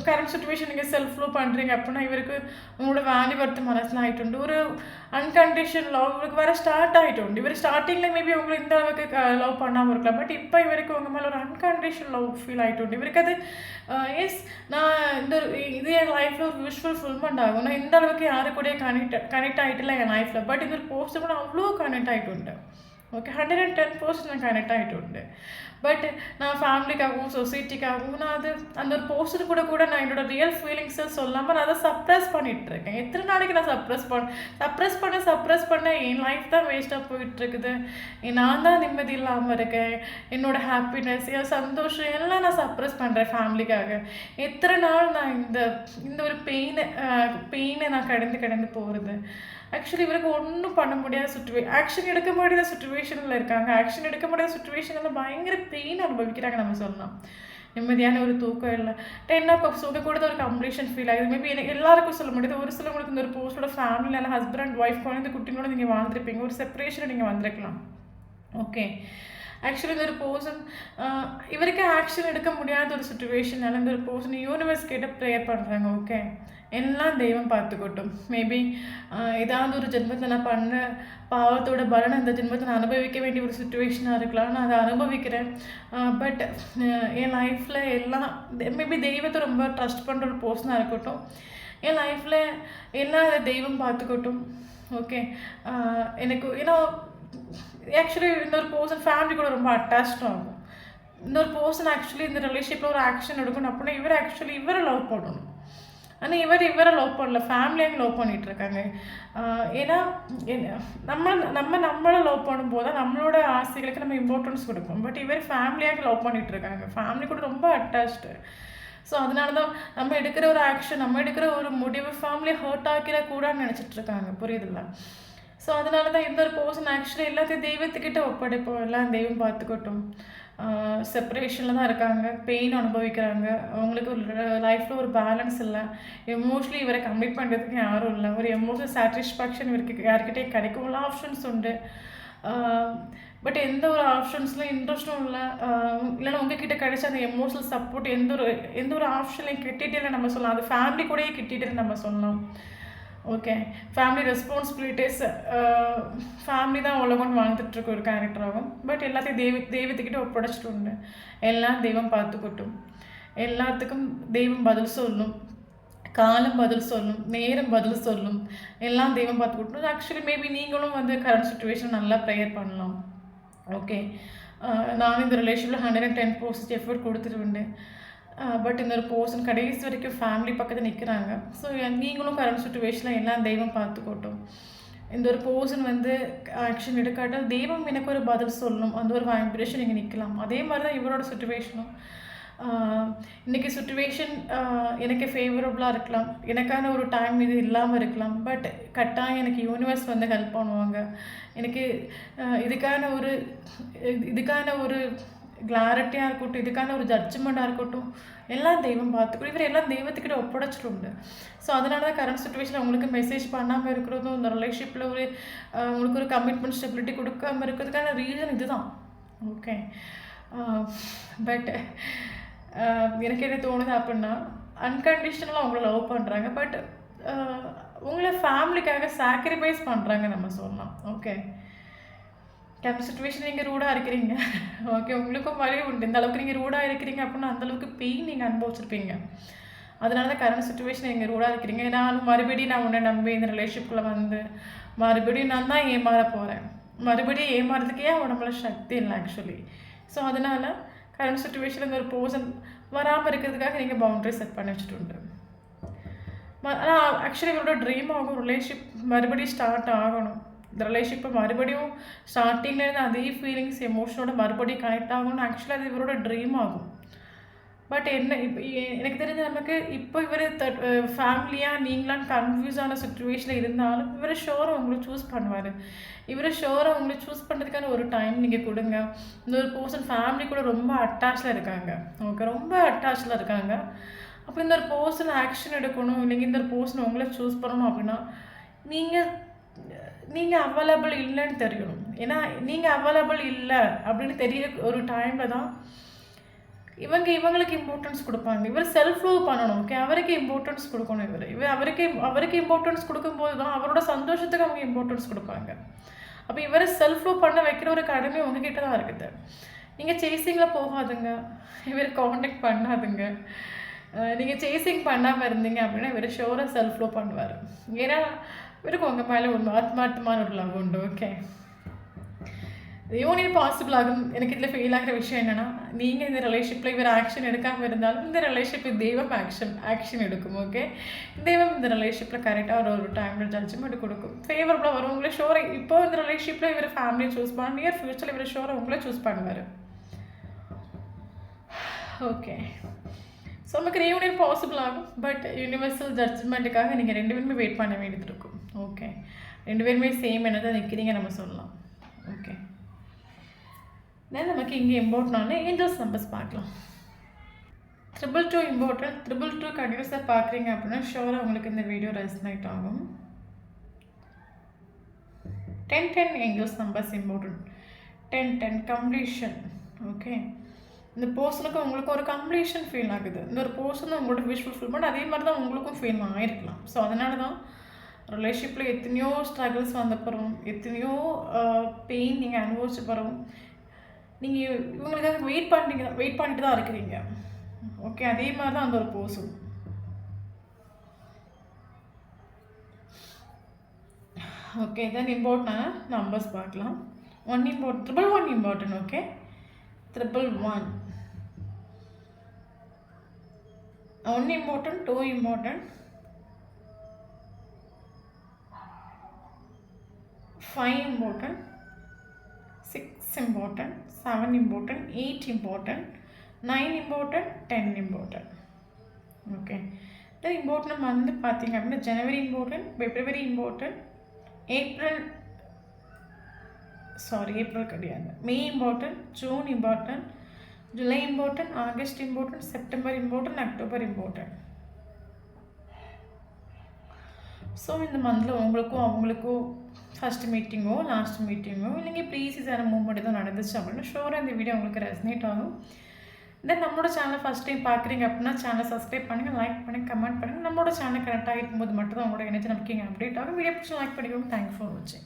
கரண்ட் சுச்சுவேஷன் நீங்கள் செல்ஃப் லவ் பண்ணுறீங்க அப்படின்னா இவருக்கு உங்களோட வேல்யூ வர்த்து மனசில் ஆகிட்டு ஒரு அன்கண்டிஷன் லவ் இவருக்கு வர ஸ்டார்ட் ஆகிட்டு. இவர் ஸ்டார்டிங்கில் மேபி உங்களை இந்த அளவுக்கு லவ் பண்ணாமல் இருக்கலாம். பட் இப்போ இவருக்கு உங்கள் மேலே ஒரு அன்கண்டிஷன் லவ் ஃபீல் ஆகிட்டு இவருக்கு அது எஸ் நான் இது என் லைஃப்பில் ஒரு யூஸ்ஃபுல் ஃபுல்மெண்ட் ஆகும். நான் இந்த அளவுக்கு யாரு கூட கனெக்ட் ஆகிட்டுல என் லைஃப்பில். பட் இந்த ஒரு போஸ்ட்டு கூட அவ்வளோ கனெக்ட் ஆகிட்டு. ஓகே, 110% நான் கனெக்ட் ஆகிட்டு. பட் நான் ஃபேமிலிக்காகவும் சொசைட்டிக்காகவும் நான் அந்த ஒரு போஸ்டர் கூட நான் என்னோடய ரியல் ஃபீலிங்ஸை சொல்லாமல் நான் அதை சப்ரெஸ் பண்ணிகிட்ருக்கேன். எத்தனை நாளைக்கு நான் சப்ரெஸ் பண்ண என் லைஃப் தான் வேஸ்ட்டாக போயிட்டுருக்குது. நான் தான் நிம்மதி இல்லாமல் இருக்கேன். என்னோடய ஹாப்பினஸ், என் சந்தோஷம் எல்லாம் நான் சப்ரெஸ் பண்ணுறேன் ஃபேமிலிக்காக. எத்தனை நாள் நான் இந்த ஒரு பெயினை நான் கடந்து போகிறது. ஆக்சுவலி இவருக்கு ஒன்றும் பண்ண முடியாத ஆக்ஷன் எடுக்க முடியாத சுச்சுவேஷனில் இருக்காங்க. ஆக்ஷன் எடுக்க முடியாத சுச்சுவேஷனில் பயங்கர பெயின் அனுபவிக்கிறாங்க நம்ம சொல்லலாம். நிம்மதியான ஒரு தூக்கம் இல்லை. 10 of cups கூட ஒரு கம்ப்ளீஷன் ஃபீல் ஆகுது. மேபி எனக்கு எல்லாருக்கும் சொல்ல முடியாது. ஒரு சிலவங்களுக்கு இந்த ஒரு போஸ்டோட ஃபேமிலியில் ஹஸ்பண்ட் அண்ட் ஒய்ஃப் குழந்தை குட்டிங்களோட நீங்கள் வாழ்ந்துருப்பீங்க. ஒரு செப்பரேஷனை நீங்கள் வந்திருக்கலாம். ஓகே, ஆக்சுவலி இந்த ஒரு பர்சன் இவருக்கு ஆக்ஷன் எடுக்க முடியாத ஒரு சுச்சுவேஷனால இந்த ஒரு பர்சன் யூனிவர்ஸ் கிட்ட ப்ரேயர் பண்ணுறாங்க. ஓகே, எல்லாம் தெய்வம் பார்த்துக்கட்டும். மேபி ஏதாவது ஒரு ஜென்மத்தை நான் பண்ண பாவத்தோட பலனை அந்த ஜென்மத்தை நான் அனுபவிக்க வேண்டிய ஒரு சுச்சுவேஷனாக இருக்கலாம். நான் அதை அனுபவிக்கிறேன். பட் என் லைஃப்பில் எல்லாம் மேபி தெய்வத்தை ரொம்ப ட்ரஸ்ட் பண்ணுற ஒரு பர்சனாக இருக்கட்டும். என் லைஃப்பில் எல்லாம் அதை தெய்வம் பார்த்துக்கட்டும். ஓகே, எனக்கு ஏன்னா ஆக்சுவலி இந்த ஒரு பர்சன் ஃபேமிலி கூட ரொம்ப அட்டாச்சாக ஆகும். இந்த ஒரு பர்சன் ஆக்சுவலி இந்த ரிலேஷன்ஷிப்பில் ஒரு ஆக்ஷன் எடுக்கணும் அப்படின்னா இவரை லவ் பண்ணணும். ஆனால் இவரை லவ் பண்ணல, ஃபேமிலியாக லவ் பண்ணிகிட்ருக்காங்க. ஏன்னா நம்மளை லவ் பண்ணும்போது தான் நம்மளோட ஆசைகளுக்கு நம்ம இம்பார்ட்டன்ஸ் கொடுப்போம். பட் இவர் ஃபேமிலியாக லவ் பண்ணிகிட்ருக்காங்க, ஃபேமிலி கூட ரொம்ப அட்டாச்டு. ஸோ அதனால தான் நம்ம எடுக்கிற ஒரு ஆக்ஷன், நம்ம எடுக்கிற ஒரு முடிவு ஃபேமிலி ஹர்ட் ஆக்கிடக்கூடாதுன்னு நினச்சிட்ருக்காங்க. புரியுதுல்ல? ஸோ அதனால தான் இந்த ஒரு பர்சன் ஆக்சுவலி எல்லாத்தையும் தெய்வத்துக்கிட்ட ஒப்படைப்போம், எல்லாம் தெய்வம் பார்த்துக்கட்டும். செப்பரேஷனில் தான் இருக்காங்க, பெயின் அனுபவிக்கிறாங்க. அவங்களுக்கு ஒரு லைஃப்பில் ஒரு பேலன்ஸ் இல்லை. எமோஷ்னலி இவரை கம்ப்ளீட் பண்ணுறதுக்கு யாரும் இல்லை. ஒரு எமோஷனல் சாட்டிஸ்ஃபேக்ஷன் இவருக்கு யார்கிட்டே கிடைக்கும். உள்ள ஆப்ஷன்ஸ் உண்டு. பட் எந்த ஒரு ஆப்ஷன்ஸ்லையும் இன்ட்ரெஸ்ட்டும் இல்லை. இல்லைன்னா உங்ககிட்ட கிடைச்ச அந்த எமோஷனல் சப்போர்ட் எந்த ஒரு ஆப்ஷன்லையும் கிட்டிகிட்டே நம்ம சொல்லலாம். அது ஃபேமிலி கூடயே கிட்டிகிட்டே நம்ம சொல்லலாம். ஓகே. ஃபேமிலி ரெஸ்பான்சிபிலிட்டீஸ் ஃபேமிலி தான் உலகம்னு வாழ்ந்துட்டுருக்க ஒரு கேரக்டர் ஆகும். பட் எல்லாத்தையும் தெய்வத்துக்கிட்ட ஒப்படைச்சிட்டு உண்டு. எல்லாம் தெய்வம் பார்த்துக்கட்டும். எல்லாத்துக்கும் தெய்வம் பதில் சொல்லும். காலம் பதில் சொல்லும், நேரம் பதில் சொல்லும், எல்லாம் தெய்வம் பார்த்துக்கட்டும். ஆக்சுவலி மேபி நீங்களும் வந்து கரண்ட் சுச்சுவேஷன் நல்லா ப்ரேயர் பண்ணலாம். ஓகே. நானும் இந்த ரிலேஷனில் 110% எஃபர்ட் கொடுத்துட்டு பட் இந்த ஒரு பர்சன் கடைசி வரைக்கும் ஃபேமிலி பக்கத்தில் நிற்கிறாங்க. ஸோ நீங்களும் கரண்ட் சுச்சுவேஷனில் எல்லாம் தெய்வம் பார்த்துக்கட்டும். இந்த ஒரு பர்சன் வந்து ஆக்ஷன் எடுக்காட்டால் தெய்வம் எனக்கு ஒரு பதில் சொல்லணும், அந்த ஒரு வைப்ரேஷன் நீங்கள் நிற்கலாம். அதே மாதிரி தான் இவரோட சுச்சுவேஷனும். இன்றைக்கி சுச்சுவேஷன் எனக்கு ஃபேவரபுளாக இருக்கலாம், எனக்கான ஒரு டைம் இது இல்லாமல் இருக்கலாம். பட் கட்டாயம் எனக்கு யூனிவர்ஸ் வந்து ஹெல்ப் பண்ணுவாங்க. எனக்கு இதுக்கான ஒரு கிளாரிட்டியாக இருக்கட்டும், இதுக்கான ஒரு ஜட்ஜ்மெண்ட்டாக இருக்கட்டும், எல்லாம் தெய்வம் பார்த்துக்கணும். இவர் எல்லாம் தெய்வத்துக்கிட்ட ஒப்படைச்சிட்டு. ஸோ அதனால தான் கரண்ட் சுச்சுவேஷன் உங்களுக்கு மெசேஜ் பண்ணாமல் இருக்கிறதும், இந்த ரிலேஷன்ஷிப்பில் உங்களுக்கு ஒரு கமிட்மெண்ட் ஸ்டெபிலிட்டி கொடுக்காமல் இருக்கிறதுக்கான ரீசன் இது தான். ஓகே. பட் எனக்கு என்ன தோணுது அப்படின்னா, அன்கண்டிஷனலாக உங்களை லவ் பண்ணுறாங்க. பட் உங்களை ஃபேமிலிக்காக சாக்ரிஃபைஸ் பண்ணுறாங்க நம்ம சொல்லலாம். ஓகே. கேப் சுச்சுவேஷன் நீங்கள் ரூடாக இருக்கிறீங்க. ஓகே. உங்களுக்கும் வழி உண்டு. இந்த அளவுக்கு நீங்கள் ரூடாக இருக்கிறீங்க அப்படின்னா அந்தளவுக்கு பெயின் நீங்கள் அனுபவிச்சிருப்பீங்க. அதனால தான் கரண்ட் சுச்சுவேஷன் நீங்கள் ரூடாக இருக்கிறீங்க. மறுபடியும் நான் உன்னை நம்பி இந்த ரிலேஷன்ஷிப்பில் வந்து மறுபடியும் நான் தான் ஏமாற போகிறேன். மறுபடியும் ஏமாறதுக்கே உடம்புல சக்தி இல்லை ஆக்சுவலி. ஸோ அதனால் கரண்ட் சுச்சுவேஷனில் ஒரு பர்சன் வராமல் இருக்கிறதுக்காக நீங்கள் பவுண்ட்ரி செட் பண்ணி வச்சுட்டு உண்டு. ஆனால் ஆக்சுவலி இவரோட ட்ரீம் ஆகும், ரிலேஷன்ஷிப் மறுபடியும் ஸ்டார்ட் ஆகணும். இந்த ரிலேஷன்ஷிப்பை மறுபடியும் ஸ்டார்டிங்லேருந்து அதே ஃபீலிங்ஸ் எமோஷனோட மறுபடியும் கனெக்ட் ஆகணும்னு ஆக்சுவலாக அது இவரோட ட்ரீம் ஆகும். பட் இப்போ எனக்கு தெரிஞ்ச நமக்கு இப்போ இவர் ஃபேமிலியாக நீங்களான்னு கன்ஃபியூஸான சுச்சுவேஷனில் இருந்தாலும் இவர் ஷோரை உங்களை சூஸ் பண்ணுவார். இவர் ஷோரை உங்களை சூஸ் பண்ணுறதுக்கான ஒரு டைம் நீங்கள் கொடுங்க. இந்த ஒரு பர்சன் ஃபேமிலி கூட ரொம்ப அட்டாச்சில் இருக்காங்க. ஓகே. ரொம்ப அட்டாச்சில் இருக்காங்க. அப்போ இந்த ஒரு பர்சன் ஆக்ஷன் எடுக்கணும், இல்லைங்க இந்த ஒரு பர்சன் உங்களை சூஸ் பண்ணணும் அப்படின்னா நீங்கள் அவைலபிள் இல்லைன்னு தெரியணும். ஏன்னா நீங்கள் அவைலபிள் இல்லை அப்படின்னு தெரிய ஒரு டைமில் தான் இவங்களுக்கு இம்பார்ட்டன்ஸ் கொடுப்பாங்க. இவர் செல்ஃப் லவ் பண்ணணும். ஓகே. அவருக்கு இம்பார்ட்டன்ஸ் கொடுக்கணும். அவருக்கு இம்பார்ட்டன்ஸ் கொடுக்கும்போது தான் அவரோட சந்தோஷத்துக்கு அவங்க இம்பார்ட்டன்ஸ் கொடுப்பாங்க. அப்போ இவரை செல்ஃப் லவ் பண்ண வைக்கிற ஒரு கடமை உங்ககிட்ட தான் இருக்குது. நீங்கள் சேசிங்கில் போகாதுங்க, இவர் காண்டாக்ட் பண்ணாதுங்க. நீங்கள் சேசிங் பண்ணாமல் இருந்தீங்க அப்படின்னா இவர் ஷோராக செல்ஃப் லவ் பண்ணுவார். ஏன்னா இவருக்கு உங்கள் மேலே ஒரு ஆத்மார்த்தமான ஒரு லவ் உண்டு. ஓகே. யூனியன் பாசிபிள் ஆகும். எனக்கு இதில் ஃபெயில் ஆகிற விஷயம் என்னென்னா, நீங்கள் இந்த ரிலேஷன்ஷிப்பில் இவர் ஆக்ஷன் எடுக்காமல் இருந்தாலும் இந்த ரிலேஷன்ஷிப்பில் தெய்வம் ஆக்ஷன் எடுக்கும். ஓகே. தெய்வம் இந்த ரிலேஷன்ஷிப்பில் கரெக்டாக ஒரு டைமில் ஜட்ஜ்மெண்ட் கொடுக்கும். ஃபேவரபுளாக வரும். உங்களை ஷோரை இப்போ இந்த ரிலேஷன்ஷிப்பில் இவர் ஃபேமிலியை சூஸ் பண்ண, நியர் ஃபியூச்சரில் இவர் ஷோரை உங்களை சூஸ் பண்ணுவார். ஓகே. ஸோ நமக்கு ரீயூனியன் பாசிபிள் ஆகும். பட் யூனிவர்சல் ஜட்ஜ்மெண்ட்டுக்காக நீங்கள் 2 பேருமே வெயிட் பண்ண வேண்டியது இருக்கும். ஓகே. 2 பேருமே சேம் என்ன தான் நிற்கிறீங்க நம்ம சொல்லலாம். ஓகே. தென் நமக்கு இங்கே இம்பார்ட்டனான ஏஞ்சல்ஸ் நம்பர்ஸ் பார்க்கலாம். 222 இம்பார்ட்டன்ட். 222 கண்டினியூஸாக பார்க்குறீங்க அப்படின்னா ஷோராக உங்களுக்கு இந்த வீடியோ ரெசனேட் ஆகும். 1010 angels numbers important. 1010 completion. Okay. இந்த பர்சனுக்கு உங்களுக்கு ஒரு கம்ப்ளீஷன் ஃபீல் ஆகுது. இந்த ஒரு பர்சன் உங்களோட விஷ் ஃபுல்ஃபில்மெண்ட் அதே மாதிரி தான் உங்களுக்கும் ஃபீல் ஆகிருக்கலாம். ஸோ அதனால தான் ரிலேஷன்ஷிப்பில் எத்தனையோ ஸ்ட்ரகிள்ஸ் வந்த பிறகு, எத்தனையோ பெயின் நீங்கள் அனுபவிச்ச பிறகு நீங்கள் இவங்களுக்காக வெயிட் பண்ணிட்டு தான் இருக்கிறீங்க. ஓகே. அதே மாதிரி தான் அந்த ஒரு பர்சன். ஓகே. தென் இம்பார்ட்டன்டான நம்பர்ஸ் பார்க்கலாம். 1 important, 111 important. Okay. 111 1 important, 2 important, 5 important, 6 important, 7 important, 8 important, 9 important, 10 important. Okay. The important month பார்த்தீங்க அப்படின்னா ஜனவரி இம்பார்ட்டன்ட், பிப்ரவரி இம்பார்ட்டன்ட், ஏப்ரல் கிடையாது, மே இம்பார்ட்டன்ட், ஜூன் இம்பார்ட்டன்ட், ஜூலை important, August important, September important, October important. So இந்த மந்தில் உங்களுக்கும் அவங்களுக்கும் ஃபஸ்ட் மீட்டிங்கோ லாஸ்ட் மீட்டிங்கோ இல்லைங்க ப்ரீ சீசன் மூவ்மெண்ட் தான் நடந்துச்சு அப்படின்னா ஷோராக இந்த வீடியோ உங்களுக்கு ரெசனேட் ஆகும். தென் நம்மளோட சேனலை ஃபஸ்ட் டைம் பார்க்குறீங்க அப்படின்னா சேனலை சப்ஸ்கிரைப் பண்ணுங்கள், லைக் பண்ணுங்கள், கமெண்ட் பண்ணுங்கள். நம்மளோட சேனல் கனெக்ட் ஆகிருக்கும் போது மட்டும் தான் உங்களோட எனர்ஜி நமக்கு இங்கே அப்டேட் ஆகும். வீடியோ பிடிச்சி லைக் பண்ணிக்கோங்க. தேங்க்ஸ் ஃபார் வாட்சிங்.